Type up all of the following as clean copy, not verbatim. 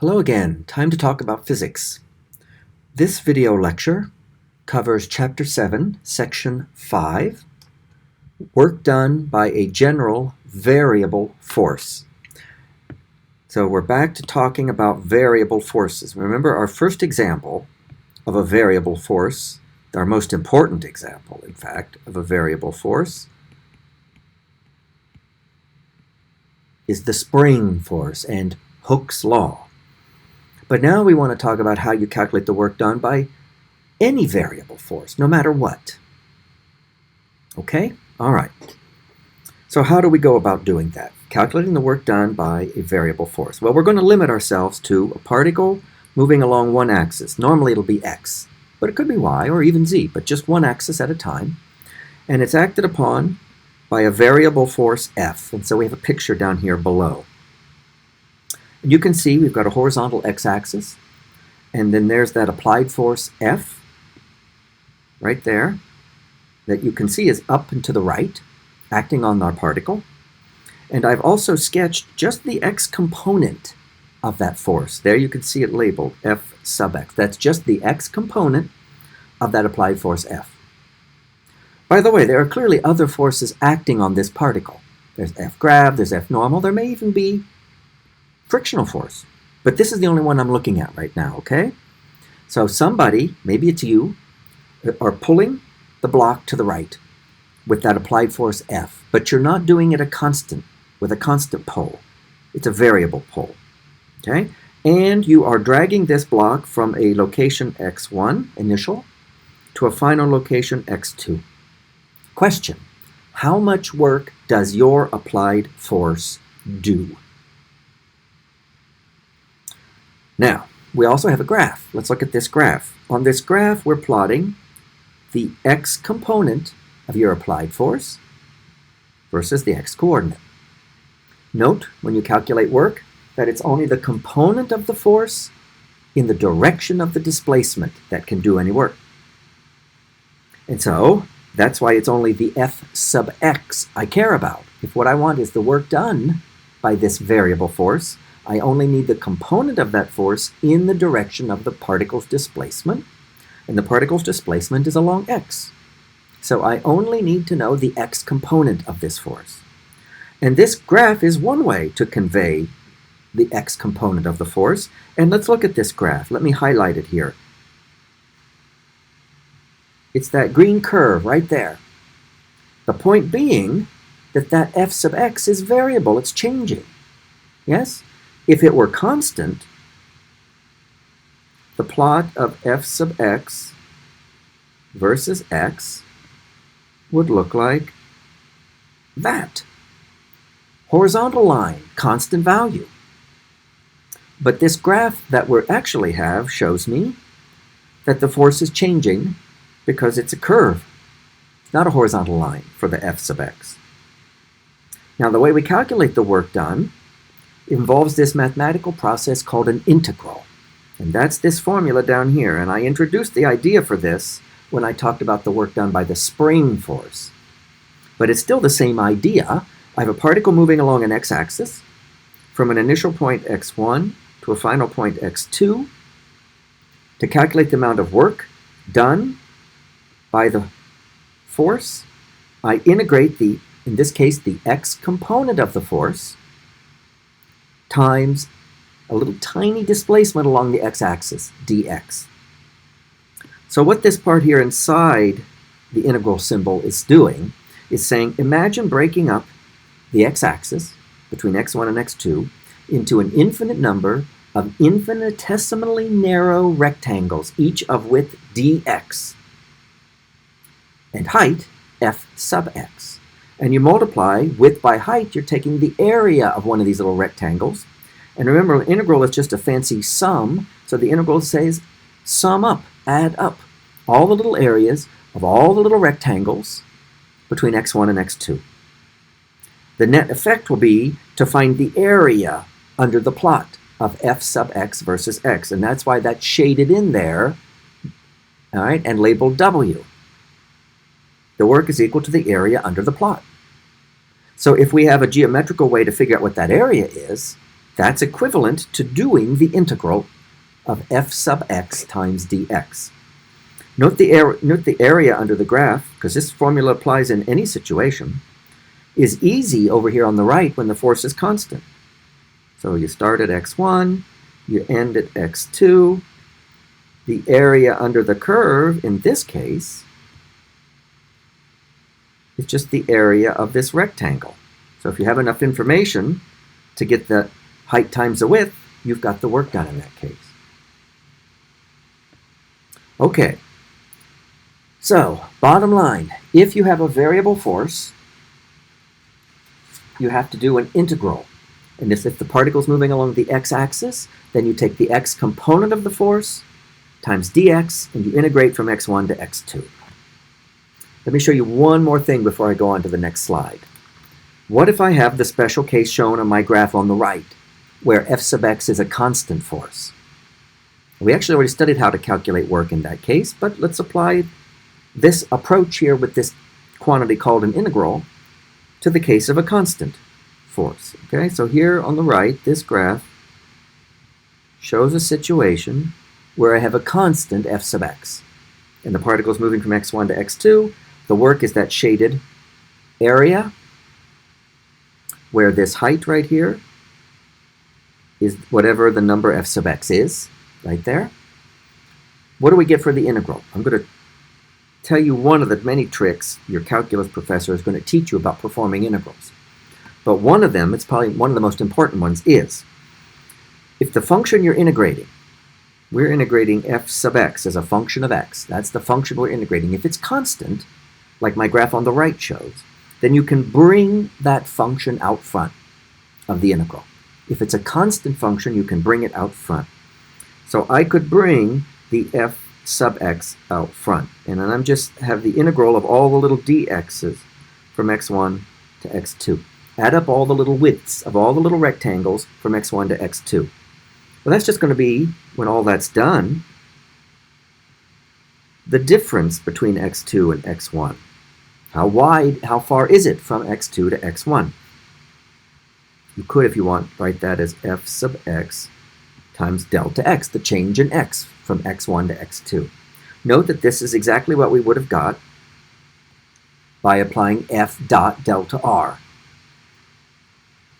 Hello again. Time to talk about physics. This video lecture covers Chapter 7, Section 5, work done by a general variable force. So we're back to talking about variable forces. Remember our first example of a variable force, our most important example, in fact, of a variable force, is the spring force and Hooke's law. But now we want to talk about how you calculate the work done by any variable force, no matter what. Okay? All right. So how do we go about doing that? Calculating the work done by a variable force. Well, we're going to limit ourselves to a particle moving along one axis. Normally it'll be x, but it could be y or even z, but just one axis at a time. And it's acted upon by a variable force F. And so we have a picture down here below. And you can see we've got a horizontal x-axis, and then there's that applied force F right there that you can see is up and to the right, acting on our particle. And I've also sketched just the x component of that force. There you can see it labeled F sub x. That's just the x component of that applied force F. By the way, there are clearly other forces acting on this particle. There's F grav, there's F normal, there may even be frictional force. But this is the only one I'm looking at right now, okay? So somebody, maybe it's you, are pulling the block to the right with that applied force F, but you're not doing it with a constant pull. It's a variable pull, okay? And you are dragging this block from a location x1, initial, to a final location x2. Question: how much work does your applied force do? Now, we also have a graph. Let's look at this graph. On this graph, we're plotting the x component of your applied force versus the x coordinate. Note, when you calculate work, that it's only the component of the force in the direction of the displacement that can do any work. And so, that's why it's only the F sub x I care about. If what I want is the work done by this variable force, I only need the component of that force in the direction of the particle's displacement, and the particle's displacement is along x. So I only need to know the x component of this force. And this graph is one way to convey the x component of the force. And let's look at this graph. Let me highlight it here. It's that green curve right there. The point being that that F sub x is variable. It's changing. Yes? If it were constant, the plot of F sub x versus x would look like that. Horizontal line, constant value. But this graph that we actually have shows me that the force is changing because it's a curve. It's not a horizontal line for the F sub x. Now, the way we calculate the work done involves this mathematical process called an integral. And that's this formula down here. And I introduced the idea for this when I talked about the work done by the spring force. But it's still the same idea. I have a particle moving along an x-axis from an initial point x1 to a final point x2. To calculate the amount of work done by the force, I integrate in this case, the x component of the force times a little tiny displacement along the x-axis, dx. So what this part here inside the integral symbol is doing is saying, imagine breaking up the x-axis between x1 and x2 into an infinite number of infinitesimally narrow rectangles, each of width dx, and height f sub x. And you multiply width by height, you're taking the area of one of these little rectangles. And remember, an integral is just a fancy sum, so the integral says sum up, add up all the little areas of all the little rectangles between x1 and x2. The net effect will be to find the area under the plot of f sub x versus x, and that's why that's shaded in there, all right, and labeled W. The work is equal to the area under the plot. So if we have a geometrical way to figure out what that area is, That's equivalent to doing the integral of f sub x times dx. Note the area under the graph, because this formula applies in any situation, is easy over here on the right when the force is constant. So you start at x1, you end at x2. The area under the curve, in this case, is just the area of this rectangle. So if you have enough information to get the height times the width, you've got the work done in that case. Okay, so bottom line, if you have a variable force, you have to do an integral. And if the particle is moving along the x-axis, then you take the x component of the force times dx, and you integrate from x1 to x2. Let me show you one more thing before I go on to the next slide. What if I have the special case shown on my graph on the right, where f sub x is a constant force? We actually already studied how to calculate work in that case, but let's apply this approach here with this quantity called an integral to the case of a constant force. Okay, so here on the right, this graph shows a situation where I have a constant f sub x, and the particle is moving from x1 to x2. The work is that shaded area where this height right here is whatever the number f sub x is, right there. What do we get for the integral? I'm going to tell you one of the many tricks your calculus professor is going to teach you about performing integrals. But one of them, it's probably one of the most important ones, is if the function you're integrating, we're integrating f sub x as a function of x. That's the function we're integrating. If it's constant, like my graph on the right shows, then you can bring that function out front of the integral. If it's a constant function, you can bring it out front. So I could bring the f sub x out front, and then I'm just have the integral of all the little dx's from x1 to x2. Add up all the little widths of all the little rectangles from x1 to x2. Well, that's just going to be, when all that's done, the difference between x2 and x1. How far is it from x2 to x1? You could, if you want, write that as f sub x times delta x, the change in x from x1 to x2. Note that this is exactly what we would have got by applying f dot delta r,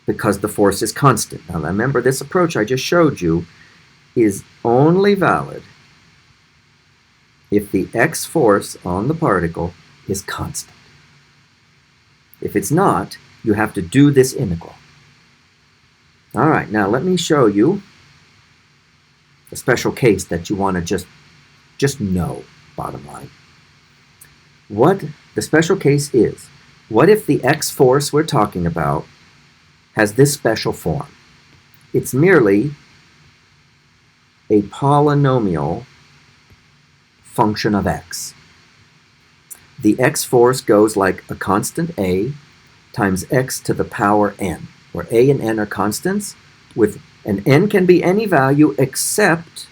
because the force is constant. Now remember, this approach I just showed you is only valid if the x force on the particle is constant. If it's not, you have to do this integral. All right, now let me show you a special case that you want to just know, bottom line. What the special case is, what if the x force we're talking about has this special form? It's merely a polynomial function of x. The x force goes like a constant a times x to the power n, where a and n are constants, and n can be any value except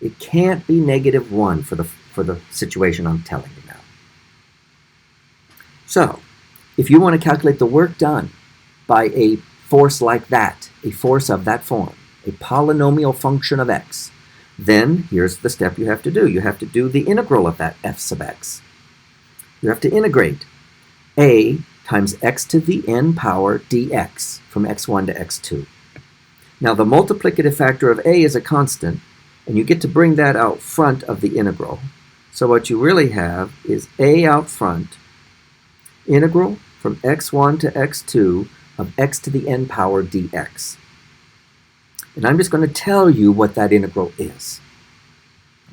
it can't be -1 for the situation I'm telling you now. So, if you want to calculate the work done by a force like that, a force of that form, a polynomial function of x, then here's the step you have to do. You have to do the integral of that f sub x. You have to integrate a times x to the n power dx from x1 to x2. Now the multiplicative factor of a is a constant, and you get to bring that out front of the integral. So what you really have is a out front, integral from x1 to x2 of x to the n power dx. And I'm just going to tell you what that integral is.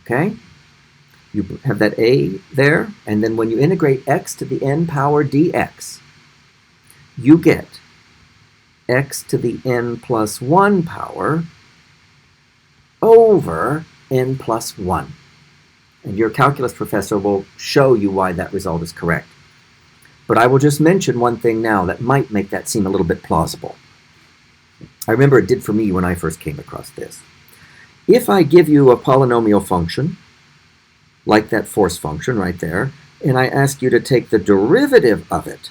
Okay? You have that a there, and then when you integrate x to the n power dx, you get x to the n plus 1 power over n plus 1. And your calculus professor will show you why that result is correct. But I will just mention one thing now that might make that seem a little bit plausible. I remember it did for me when I first came across this. If I give you a polynomial function, like that force function right there, and I ask you to take the derivative of it,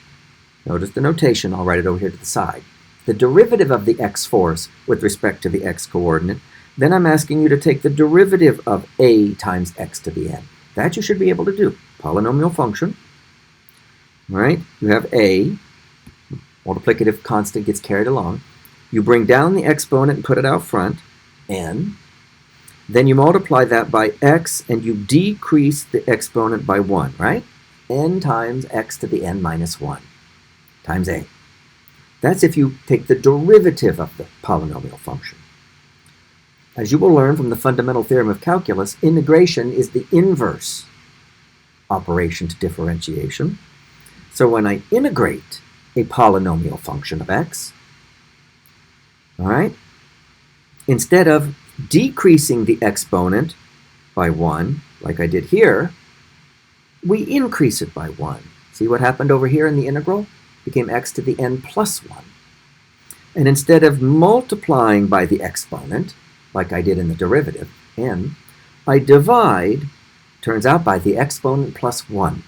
notice the notation, I'll write it over here to the side. the derivative of the x force with respect to the x coordinate, then I'm asking you to take the derivative of a times x to the n. That you should be able to do. Polynomial function, right? You have a, multiplicative constant gets carried along. You bring down the exponent and put it out front, n. Then you multiply that by x and you decrease the exponent by 1, right? N times x to the n minus 1 times a. That's if you take the derivative of the polynomial function. As you will learn from the fundamental theorem of calculus, integration is the inverse operation to differentiation. So when I integrate a polynomial function of x, all right, instead of decreasing the exponent by 1, like I did here, we increase it by 1. See what happened over here in the integral? It became x to the n plus 1. And instead of multiplying by the exponent, like I did in the derivative, n, I divide, turns out, by the exponent plus 1.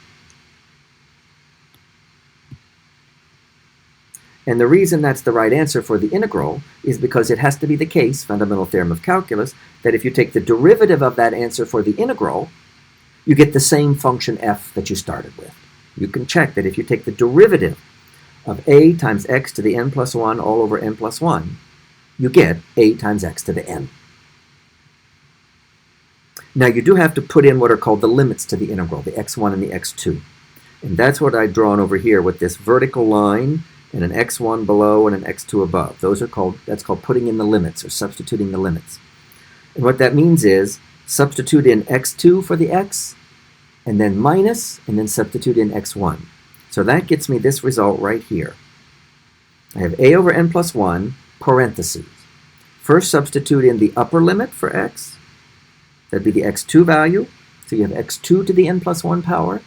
And the reason that's the right answer for the integral is because it has to be the case, fundamental theorem of calculus, that if you take the derivative of that answer for the integral, you get the same function f that you started with. You can check that if you take the derivative of a times x to the n plus 1 all over n plus 1, you get a times x to the n. Now you do have to put in what are called the limits to the integral, the x1 and the x2. And that's what I've drawn over here with this vertical line and an x1 below and an x2 above. That's called putting in the limits or substituting the limits. And what that means is substitute in x2 for the x, and then minus, and then substitute in x1. So that gets me this result right here. I have a over n plus 1, parentheses. First substitute in the upper limit for x. That'd be the x2 value. So you have x2 to the n plus 1 power.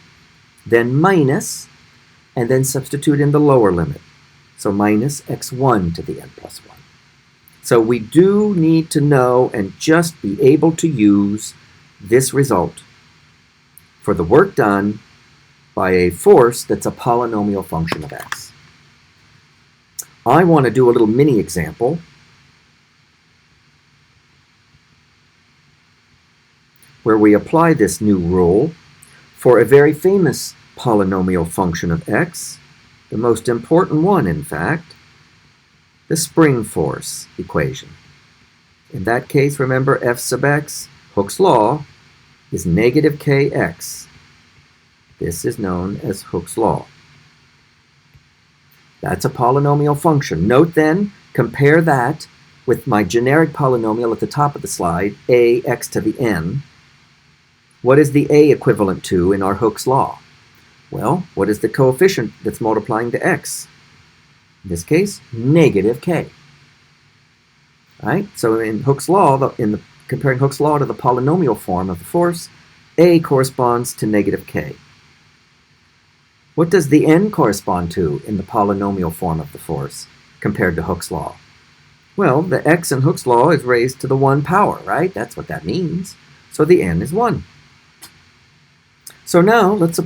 Then minus, and then substitute in the lower limit. So minus x1 to the n plus 1. So we do need to know and just be able to use this result for the work done by a force that's a polynomial function of x. I want to do a little mini example where we apply this new rule for a very famous polynomial function of x, the most important one, in fact, the spring force equation. In that case, remember f sub x, Hooke's law, is negative kx. This is known as Hooke's law. That's a polynomial function. Note then, compare that with my generic polynomial at the top of the slide, a x to the n. What is the a equivalent to in our Hooke's law? Well, what is the coefficient that's multiplying to x? In this case, negative k. Right? So in Hooke's law, comparing Hooke's law to the polynomial form of the force, a corresponds to negative k. What does the n correspond to in the polynomial form of the force compared to Hooke's law? Well, the x in Hooke's law is raised to the 1 power, right? That's what that means. So the n is 1. So now let's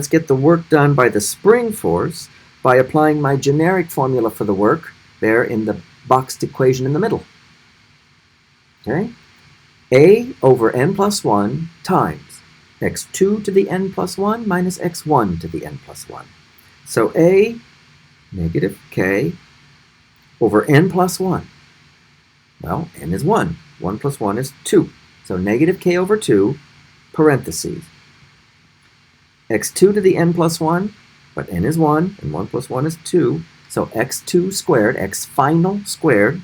get the work done by the spring force by applying my generic formula for the work there in the boxed equation in the middle. Okay? A over n plus 1 times x2 to the n plus 1 minus x1 to the n plus 1. So a, negative k, over n plus 1. Well, n is 1. 1 plus 1 is 2. So negative k over 2, parentheses. x2 to the n plus 1, but n is 1, and 1 plus 1 is 2. So x2 squared, x final squared,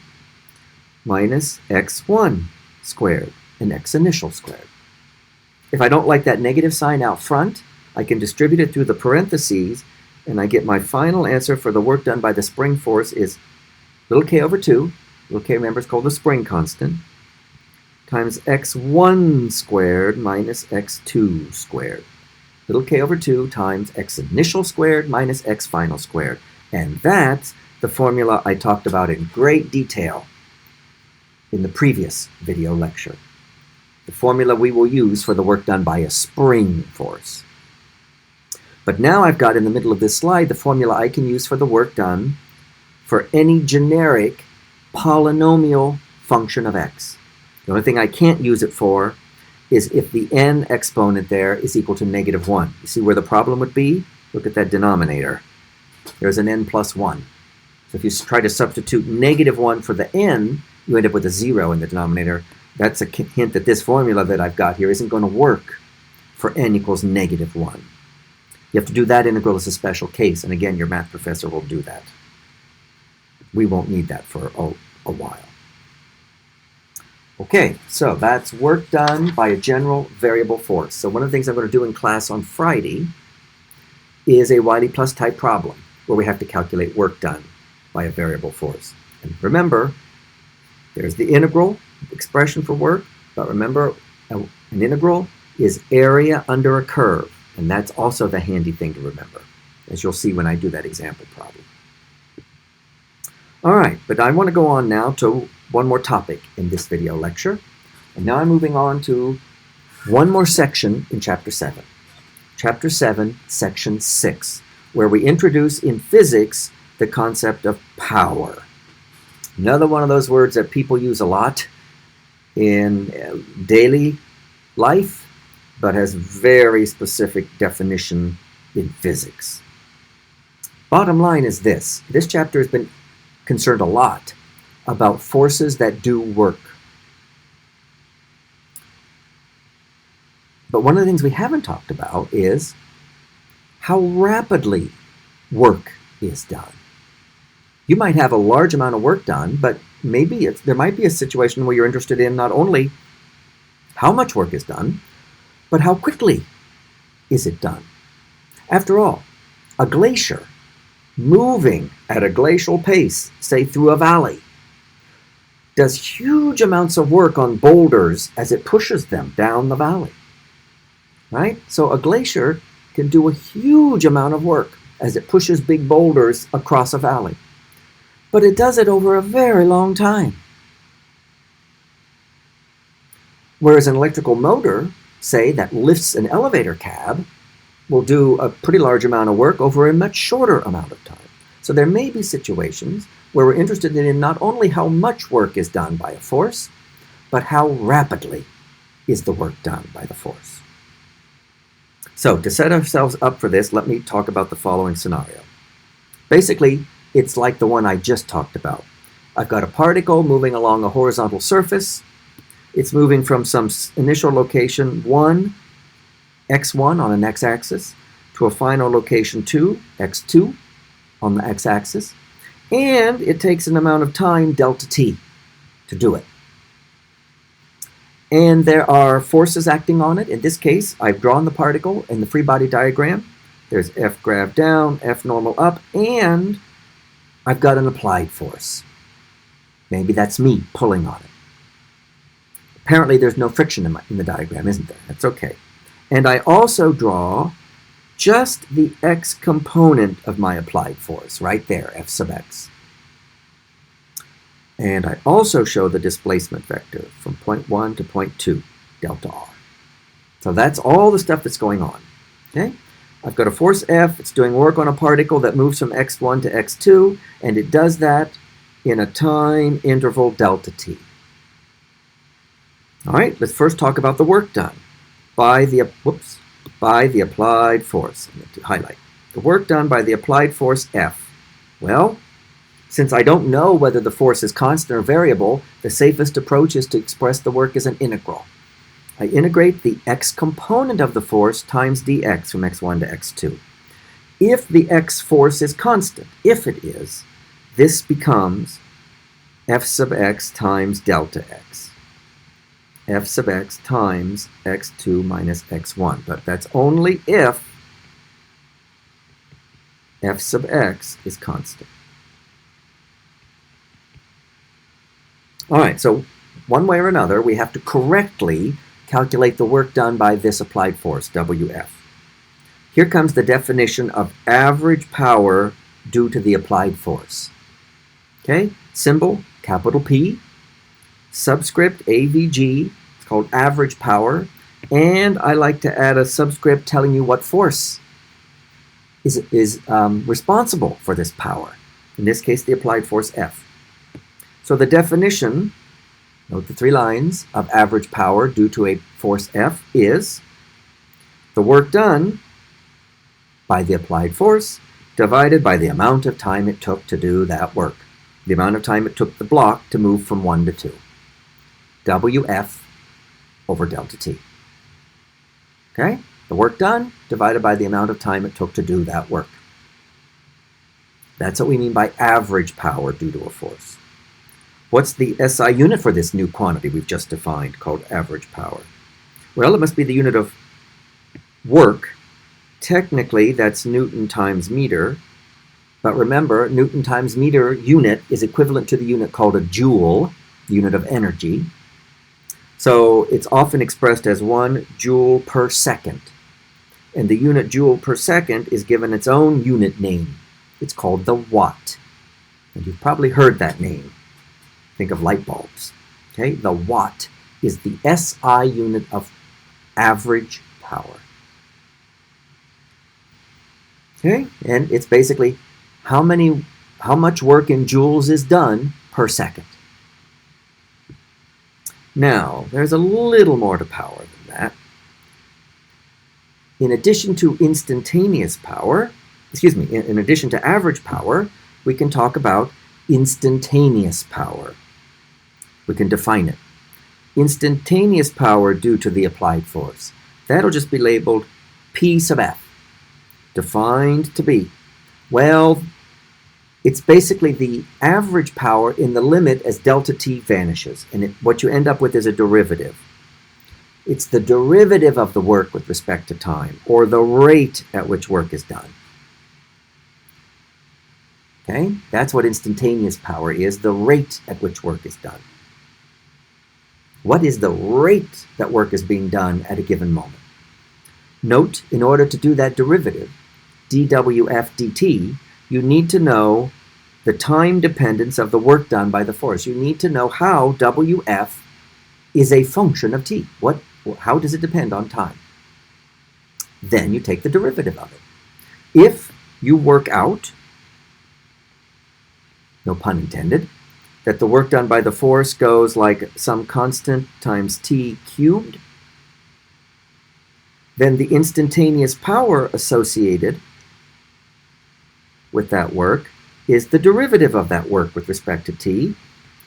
minus x1 squared, and x initial squared. If I don't like that negative sign out front, I can distribute it through the parentheses, and I get my final answer for the work done by the spring force is little k over 2, little k, remember, is called the spring constant, times x1 squared minus x2 squared. Little k over 2 times x initial squared minus x final squared. And that's the formula I talked about in great detail in the previous video lecture. The formula we will use for the work done by a spring force. But now I've got in the middle of this slide the formula I can use for the work done for any generic polynomial function of x. The only thing I can't use it for is if the n exponent there is equal to -1. You see where the problem would be? Look at that denominator. There's an n plus 1. So if you try to substitute -1 for the n, you end up with a 0 in the denominator. That's a hint that this formula that I've got here isn't going to work for n equals -1. You have to do that integral as a special case, and again, your math professor will do that. We won't need that for a while. Okay, so that's work done by a general variable force. So one of the things I'm going to do in class on Friday is a Wiley plus type problem where we have to calculate work done by a variable force. And remember, there's the integral expression for work, but remember, an integral is area under a curve, and that's also the handy thing to remember, as you'll see when I do that example problem. All right, but I want to go on now to one more topic in this video lecture. And now I'm moving on to one more section in Chapter 7. Chapter 7, Section 6, where we introduce in physics the concept of power. Another one of those words that people use a lot in daily life, but has very specific definition in physics. Bottom line is this. This chapter has been concerned a lot about forces that do work. But one of the things we haven't talked about is how rapidly work is done. You might have a large amount of work done, but maybe there might be a situation where you're interested in not only how much work is done, but how quickly is it done. After all, a glacier moving at a glacial pace, say through a valley, does huge amounts of work on boulders as it pushes them down the valley, right? So a glacier can do a huge amount of work as it pushes big boulders across a valley, but it does it over a very long time. Whereas an electrical motor, say, that lifts an elevator cab, will do a pretty large amount of work over a much shorter amount of time. So there may be situations where we're interested in not only how much work is done by a force, but how rapidly is the work done by the force. So to set ourselves up for this, let me talk about the following scenario. Basically, it's like the one I just talked about. I've got a particle moving along a horizontal surface. It's moving from some initial location 1, x1 on an x-axis, to a final location 2, x2 on the x-axis, and it takes an amount of time, delta t, to do it. And there are forces acting on it. In this case, I've drawn the particle in the free body diagram. There's F grav down, F normal up, and I've got an applied force. Maybe that's me pulling on it. Apparently there's no friction in the diagram, isn't there? That's okay. And I also draw just the x component of my applied force, right there, F sub x. And I also show the displacement vector from point 1 to point 2, delta r. So that's all the stuff that's going on. Okay? I've got a force F, it's doing work on a particle that moves from x1 to x2, and it does that in a time interval delta t. All right, let's first talk about the work done by the applied force. I'm going to highlight the work done by the applied force F. Well, since I don't know whether the force is constant or variable, the safest approach is to express the work as an integral. I integrate the x component of the force times dx from x1 to x2. If the x force is constant, if it is, this becomes F sub x times delta x. F sub x times x2 minus x1. But that's only if F sub x is constant. All right, so one way or another, we have to correctly calculate the work done by this applied force, WF. Here comes the definition of average power due to the applied force. Okay, symbol, capital P, subscript AVG, it's called average power, and I like to add a subscript telling you what force is responsible for this power. in this case the applied force F. So the definition, note the 3 lines, of average power due to a force F is the work done by the applied force divided by the amount of time it took to do that work. The amount of time it took the block to move from 1 to 2. WF over delta T. Okay? The work done divided by the amount of time it took to do that work. That's what we mean by average power due to a force. What's the SI unit for this new quantity we've just defined called average power? Well, it must be the unit of work. Technically, that's Newton times meter. But remember, Newton times meter unit is equivalent to the unit called a joule, the unit of energy. So it's often expressed as 1 joule per second. And the unit joule per second is given its own unit name. It's called the watt. And you've probably heard that name. Think of light bulbs. Okay? The watt is the SI unit of average power. Okay? And it's basically how much work in joules is done per second. Now, there's a little more to power than that. In addition to instantaneous power, in addition to average power, we can talk about instantaneous power. We can define it. Instantaneous power due to the applied force. That'll just be labeled P sub F. Defined to be, well, it's basically the average power in the limit as delta T vanishes. And what you end up with is a derivative. It's the derivative of the work with respect to time, or the rate at which work is done. Okay? That's what instantaneous power is, the rate at which work is done. What is the rate that work is being done at a given moment? Note, in order to do that derivative, dWf dt, you need to know the time dependence of the work done by the force. You need to know how Wf is a function of t. How does it depend on time? Then you take the derivative of it. If you work out, no pun intended, that the work done by the force goes like some constant times t cubed, then the instantaneous power associated with that work is the derivative of that work with respect to t.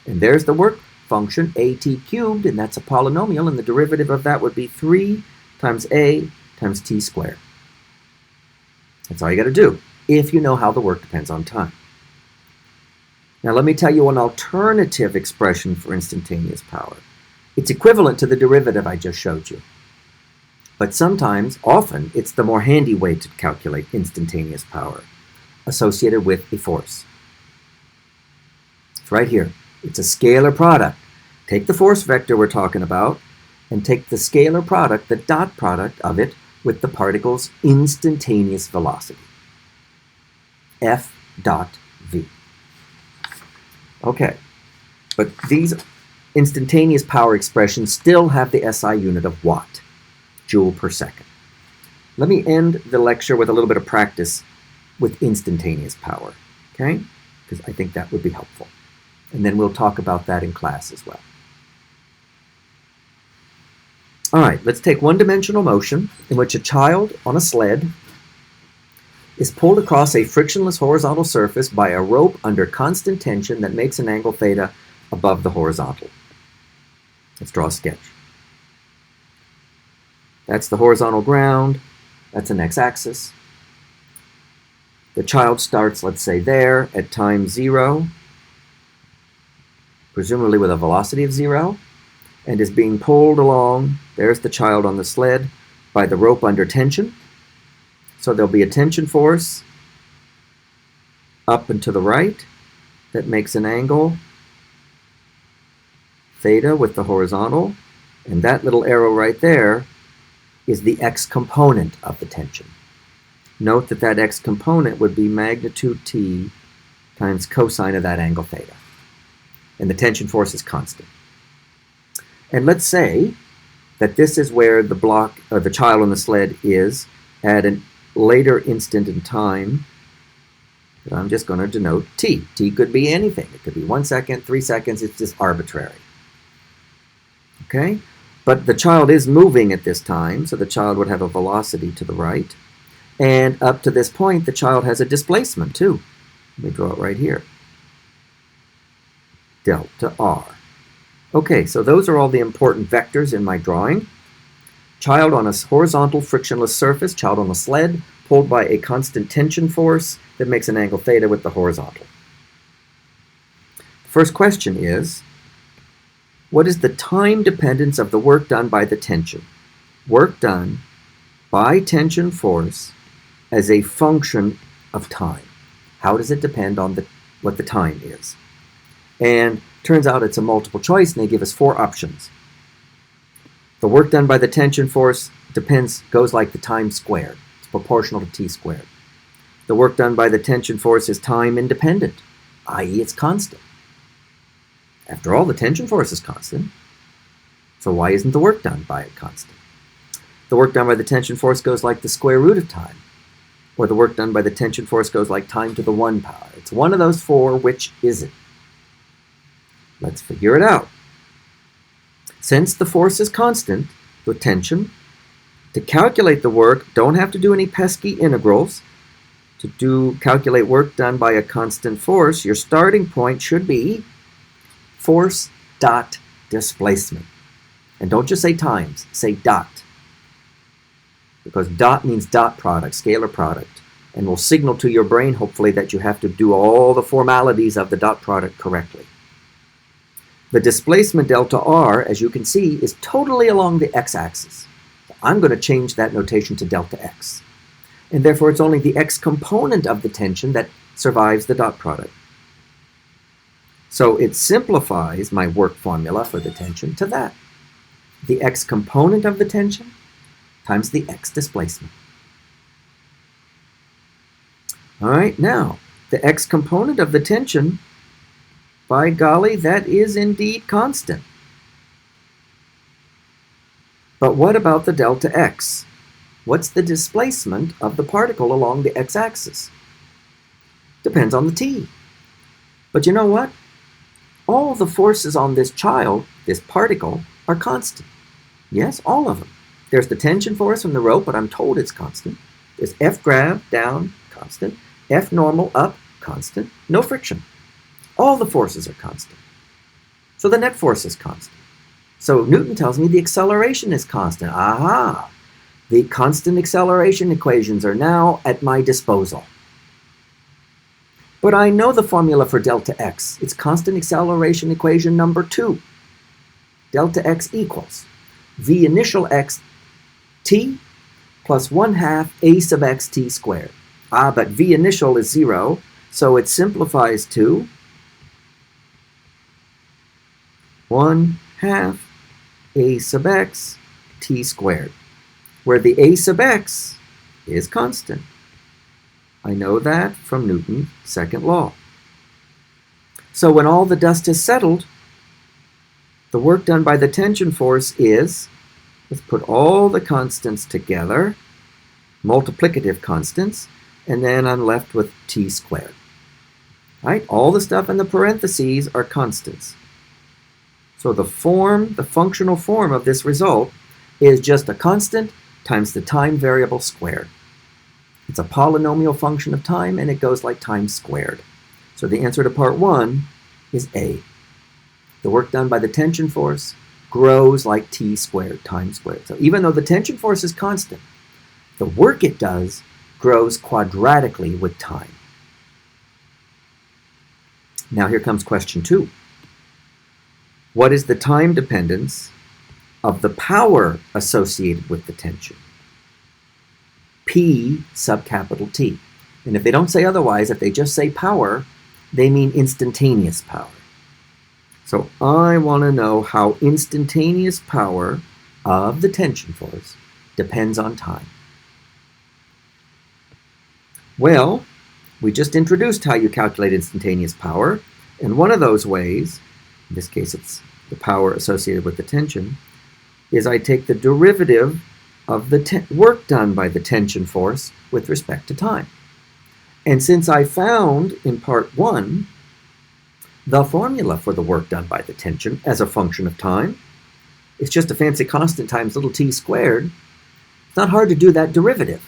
And there's the work function, at cubed, and that's a polynomial, and the derivative of that would be 3 times a times t squared. That's all you got to do, if you know how the work depends on time. Now let me tell you an alternative expression for instantaneous power. It's equivalent to the derivative I just showed you. But sometimes, often, it's the more handy way to calculate instantaneous power associated with a force. It's right here. It's a scalar product. Take the force vector we're talking about and take the scalar product, the dot product of it, with the particle's instantaneous velocity. F dot v. Okay, but these instantaneous power expressions still have the SI unit of watt, joule per second. Let me end the lecture with a little bit of practice with instantaneous power, okay? Because I think that would be helpful. And then we'll talk about that in class as well. All right, let's take one-dimensional motion in which a child on a sled is pulled across a frictionless horizontal surface by a rope under constant tension that makes an angle theta above the horizontal. Let's draw a sketch. That's the horizontal ground. That's an x-axis. The child starts, let's say, there at time 0, presumably with a velocity of 0, and is being pulled along. There's the child on the sled by the rope under tension. So there'll be a tension force up and to the right that makes an angle theta with the horizontal, and that little arrow right there is the x component of the tension. Note that that x component would be magnitude t times cosine of that angle theta. And the tension force is constant. And let's say that this is where the block, or the child on the sled is at a later instant in time. But I'm just going to denote t. T could be anything. It could be 1 second, 3 seconds. It's just arbitrary. Okay? But the child is moving at this time, so the child would have a velocity to the right. And up to this point, the child has a displacement too. Let me draw it right here. Delta r. Okay, so those are all the important vectors in my drawing. Child on a horizontal frictionless surface, child on a sled, pulled by a constant tension force that makes an angle theta with the horizontal. The first question is, what is the time dependence of the work done by the tension? Work done by tension force as a function of time. How does it depend on what the time is? And turns out it's a multiple choice, and they give us 4 options. The work done by the tension force goes like the time squared. It's proportional to t squared. The work done by the tension force is time independent, i.e. it's constant. After all, the tension force is constant, so why isn't the work done by it constant? The work done by the tension force goes like the square root of time, or the work done by the tension force goes like time to the 1 power. It's one of those 4. Which is it? Let's figure it out. Since the force is constant, the tension, to calculate the work, don't have to do any pesky integrals. To calculate work done by a constant force, your starting point should be force dot displacement. And don't just say times, say dot. Because dot means dot product, scalar product, and will signal to your brain, hopefully, that you have to do all the formalities of the dot product correctly. The displacement delta r, as you can see, is totally along the x-axis. So I'm going to change that notation to delta x. And therefore, it's only the x component of the tension that survives the dot product. So it simplifies my work formula for the tension to that. The x component of the tension times the x displacement. All right, now, the x component of the tension, by golly, that is indeed constant. But what about the delta x? What's the displacement of the particle along the x-axis? Depends on the t. But you know what? All the forces on this child, this particle, are constant. Yes, all of them. There's the tension force from the rope, but I'm told it's constant. There's F grav, down, constant. F normal, up, constant. No friction. All the forces are constant. So the net force is constant. So Newton tells me the acceleration is constant. Aha! The constant acceleration equations are now at my disposal. But I know the formula for delta x. It's constant acceleration equation number 2. Delta x equals v initial x t plus 1/2 a sub x t squared. But v initial is 0, so it simplifies to 1/2 a sub x t squared, where the a sub x is constant. I know that from Newton's second law. So when all the dust has settled, the work done by the tension force is, let's put all the constants together, multiplicative constants, and then I'm left with t squared. Right? All the stuff in the parentheses are constants. So the functional form of this result is just a constant times the time variable squared. It's a polynomial function of time, and it goes like time squared. So the answer to part 1 is A. The work done by the tension force grows like t squared, time squared. So even though the tension force is constant, the work it does grows quadratically with time. Now here comes question 2. What is the time dependence of the power associated with the tension? P sub capital T. And if they don't say otherwise, if they just say power, they mean instantaneous power. So I want to know how instantaneous power of the tension force depends on time. Well, we just introduced how you calculate instantaneous power, and one of those ways, in this case it's the power associated with the tension, is I take the derivative of the work done by the tension force with respect to time. And since I found in part 1 the formula for the work done by the tension as a function of time, it's just a fancy constant times little t squared. It's not hard to do that derivative.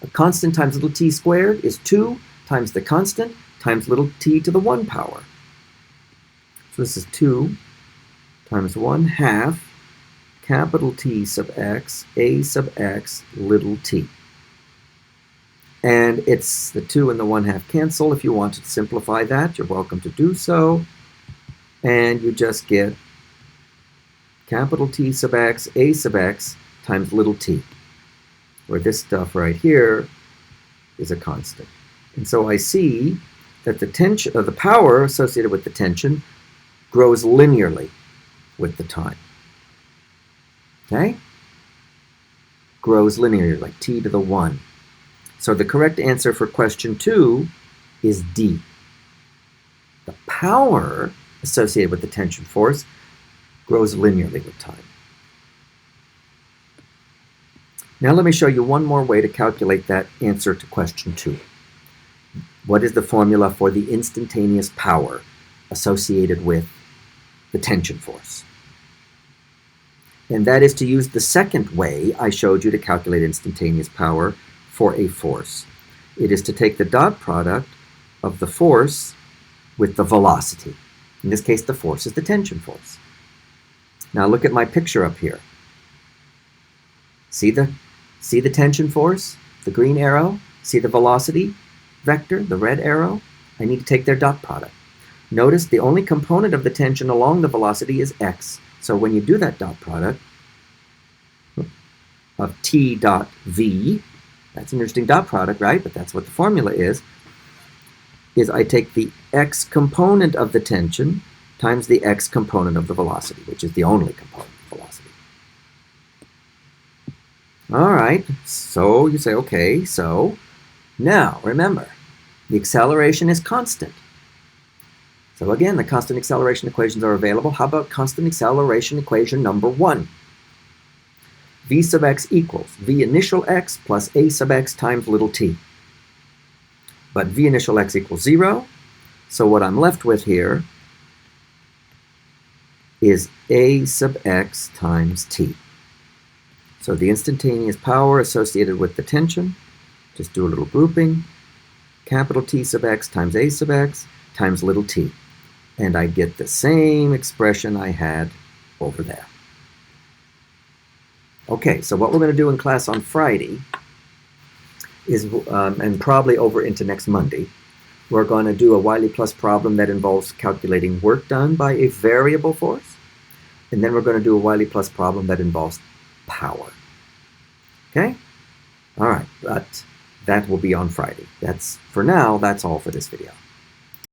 A constant times little t squared is 2 times the constant times little t to the 1 power. So this is 2 times 1/2 capital T sub x, a sub x, little t. And it's the 2 and the 1/2 cancel. If you want to simplify that, you're welcome to do so. And you just get capital T sub x, a sub x, times little t, where this stuff right here is a constant. And so I see that the tension, the power associated with the tension grows linearly with the time. Okay? Grows linearly, like t to the 1. So the correct answer for question 2 is D. The power associated with the tension force grows linearly with time. Now let me show you one more way to calculate that answer to question 2. What is the formula for the instantaneous power associated with the tension force? And that is to use the second way I showed you to calculate instantaneous power for a force. It is to take the dot product of the force with the velocity. In this case, the force is the tension force. Now look at my picture up here. See the tension force, the green arrow? See the velocity vector, the red arrow? I need to take their dot product. Notice the only component of the tension along the velocity is x. So when you do that dot product of t dot v, that's an interesting dot product, right? But that's what the formula is I take the x component of the tension times the x component of the velocity, which is the only component of the velocity. All right, so you say, okay, so now remember, the acceleration is constant. So again, the constant acceleration equations are available. How about constant acceleration equation number 1? V sub x equals v initial x plus a sub x times little t. But v initial x equals 0. So what I'm left with here is a sub x times t. So the instantaneous power associated with the tension, just do a little grouping, capital T sub x times a sub x times little t. And I get the same expression I had over there. Okay, so what we're going to do in class on Friday is, and probably over into next Monday, we're going to do a Wiley Plus problem that involves calculating work done by a variable force. And then we're going to do a Wiley Plus problem that involves power. Okay? All right, but that will be on Friday. For now, that's all for this video.